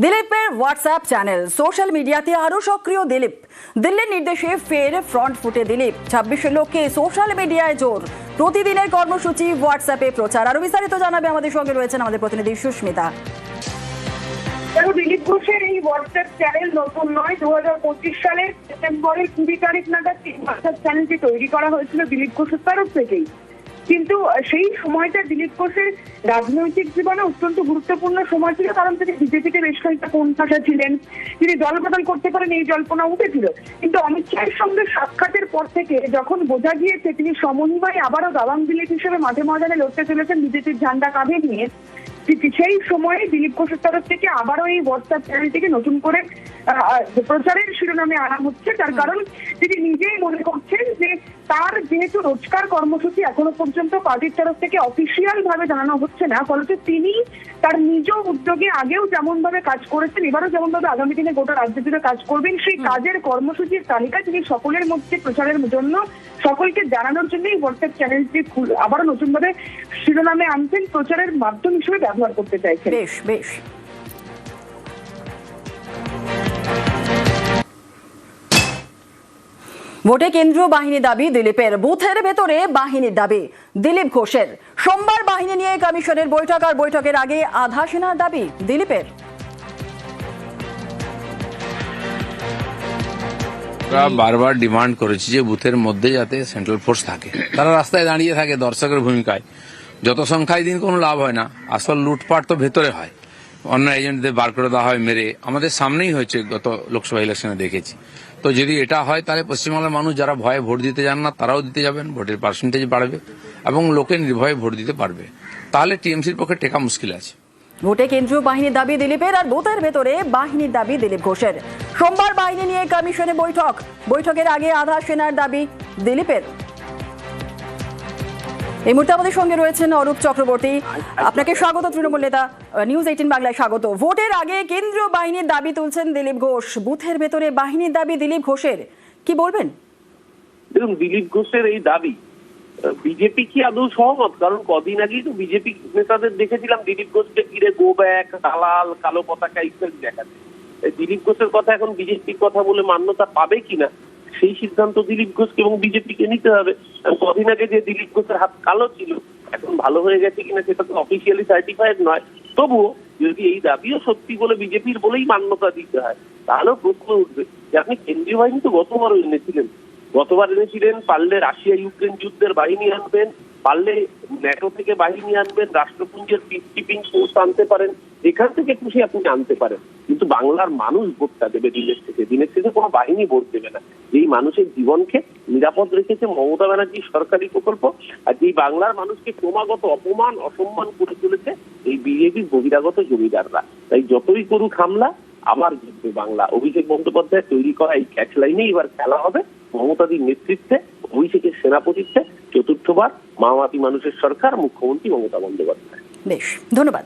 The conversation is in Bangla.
দিলীপের হোয়াটসঅ্যাপ চ্যানেল, সোশ্যাল মিডিয়াতে আরো সক্রিয় দিলীপ। দিল্লির নির্দেশে ফের ফ্রন্ট ফুটে দিলীপ। 26 লোককে সোশ্যাল মিডিয়ায় জোর, প্রতিদিনের কর্মসূচি হোয়াটসঅ্যাপে প্রচার। আরো বিস্তারিত জানাবে আমাদের সঙ্গে রয়েছেন আমাদের প্রতিনিধি সুস্মিতা। দিলীপ ঘোষের এই হোয়াটসঅ্যাপ চ্যানেল নতুন নয়। 2025 সালের সেপ্টেম্বরের 20 তারিখ নাগাদ হোয়াটসঅ্যাপ চ্যানেলটি তৈরি করা হয়েছিল দিলীপ ঘোষের তরফ থেকেই। কিন্তু সেই সময়টা দিলীপ ঘোষের রাজনৈতিক জীবনে অত্যন্ত গুরুত্বপূর্ণ সময় ছিল, কারণ তিনি বিজেপিতে বেশ কয়েকটা কোণঠাসা ছিলেন, তিনি দলবদল করতে পারেন এই জল্পনা উঠেছিল। কিন্তু অমিত শাহের সঙ্গে সাক্ষাতের পর থেকে যখন বোঝা গিয়েছে তিনি সমন্বয় আবারও দাবাং দিলীপ হিসেবে মাঠে ময়দানে লড়তে চলেছেন বিজেপির ঝান্ডা কাঁধে নিয়ে, সেই সময়ে দিলীপ ঘোষের তরফ থেকে আবারও এই হোয়াটসঅ্যাপ চ্যানেলটিকে নতুন করে প্রচারের শিরোনামে আনা হচ্ছে। তার কারণ তিনি নিজেই মনে করছেন যে তার যেহেতু রোজকার কর্মসূচি এখনো পর্যন্ত পার্টির তরফ থেকে অফিসিয়াল ভাবে জানানো হচ্ছে না, ফলত তিনি তার নিজ উদ্যোগে আগেও যেমন ভাবে কাজ করেছেন, এবারও যেমন ভাবে আগামী দিনে গোটা রাজ্য জুড়ে কাজ করবেন, সেই কাজের কর্মসূচির তালিকা তিনি সকলের মধ্যে প্রচারের জন্য, সকলকে জানানোর জন্য এই হোয়াটসঅ্যাপ চ্যানেলটি আবারও নতুন ভাবে শিরোনামে আনছেন, প্রচারের মাধ্যম হিসেবে ব্যবহার করতে চাইছেন। বেশ বেশ। ভোটে কেন্দ্রীয় বাহিনী দাবি দিলীপের, বুথের ভেতরে বাহিনীর দাবি দিলীপ ঘোষের। সোমবার বাহিনী নিয়ে কমিশনের বৈঠক, আর বৈঠকের আগে আধা সেনার দাবি দিলীপের। বারবার ডিমান্ড করেছি যে বুথের মধ্যে যাতে সেন্ট্রাল ফোর্স থাকে, তারা রাস্তায় দাঁড়িয়ে থাকে দর্শকের ভূমিকায়। যত সংখ্যায় দিন কোনো লাভ হয় না, আসল লুটপাট তো ভেতরে হয়, অন্য এজেন্টদের বার করে দেওয়া হয় মেরে। আমাদের সামনেই হয়েছে, গত লোকসভা ইলেকশনে দেখেছি। তো যদি এটা হয় তাহলে পশ্চিমবাংলার মানুষ যারা ভয়ে ভোট দিতে যান না তারাও দিতে যাবেন, ভোটের পার্সেন্টেজ বাড়বে এবং লোকে নির্ভয়ে ভোট দিতে পারবে। তাহলে টিএমসির পক্ষে টেকা মুশকিল আছে। ভোটে কেন্দ্রীয় বাহিনীর দাবি দিলীপের, আর বুথের ভেতরে বাহিনীর দাবি দিলীপ ঘোষের। সোমবার বাহিনী নিয়ে কমিশনে বৈঠক, বৈঠকের আগে আধা সেনার দাবি দিলীপের। এই মুহূর্তে আমাদের সঙ্গে রয়েছেন অরূপ চক্রবর্তী। আপনাকে স্বাগত তৃণমূল নেতা, নিউজ 18 বাংলায় স্বাগত। ভোটের আগে কেন্দ্রীয় বাহিনীর দাবি তুলছেন দিলীপ ঘোষ, বুথের ভেতরে বাহিনীর দাবি দিলীপ ঘোষের, কি বলবেন? দেখুন, দিলীপ ঘোষের এই দাবি বিজেপি কি আদৌ সহমত? কারণ কদিন আগেই তো বিজেপি নেতাদের দেখেছিলাম দিলীপ ঘোষকে ঘিরে গো ব্যাক, দালাল, কালো পতাকা ইত্যাদি দেখাচ্ছে। দিলীপ ঘোষের কথা এখন বিজেপির কথা বলে মান্যতা পাবে কিনা সেই সিদ্ধান্ত দিলীপ ঘোষকে এবং বিজেপিকে নিতে হবে। কদিন আগে যে দিলীপ ঘোষের হাত কালো ছিল, এখন ভালো হয়ে গেছে কিনা সেটা তো অফিসিয়ালি সার্টিফাইড নয়। তবুও যদি এই দাবিও সত্যি বলে বিজেপির বলেই মান্যতা দিতে হয়, তাহলেও প্রশ্ন উঠবে যে আপনি কেন্দ্রীয় বাহিনী তো গতবারও এনেছিলেন, পারলে রাশিয়া ইউক্রেন যুদ্ধের বাহিনী আনবেন, পারলে ন্যাটো থেকে বাহিনী আনবেন, রাষ্ট্রপুঞ্জের পিস কিপিং ফোর্স আনতে পারেন, যেখান থেকে খুশি আপনি আনতে পারেন। কিন্তু বাংলার মানুষ ভোটটা দেবে দিনের শেষে কোনো বাহিনী ভোট দেবে না। যেই মানুষের জীবনকে নিরাপদ রেখেছে মমতা ব্যানার্জির সরকারি প্রকল্প, আর যেই বাংলার মানুষকে ক্রমাগত অপমান অসম্মান করে চলেছে এই বিজেপির বহিরাগত জমিদাররা। তাই যতই করুক হামলা, আবার জিতবে বাংলা। অভিষেক বন্দ্যোপাধ্যায় তৈরি করা এই ক্যাচ লাইনে এবার খেলা হবে। মমতাদির নেতৃত্বে, অভিষেকের সেনাপতিত্বে চতুর্থবার মামাতি মানুষের সরকার, মুখ্যমন্ত্রী মমতা বন্দ্যোপাধ্যায়। বেশ, ধন্যবাদ।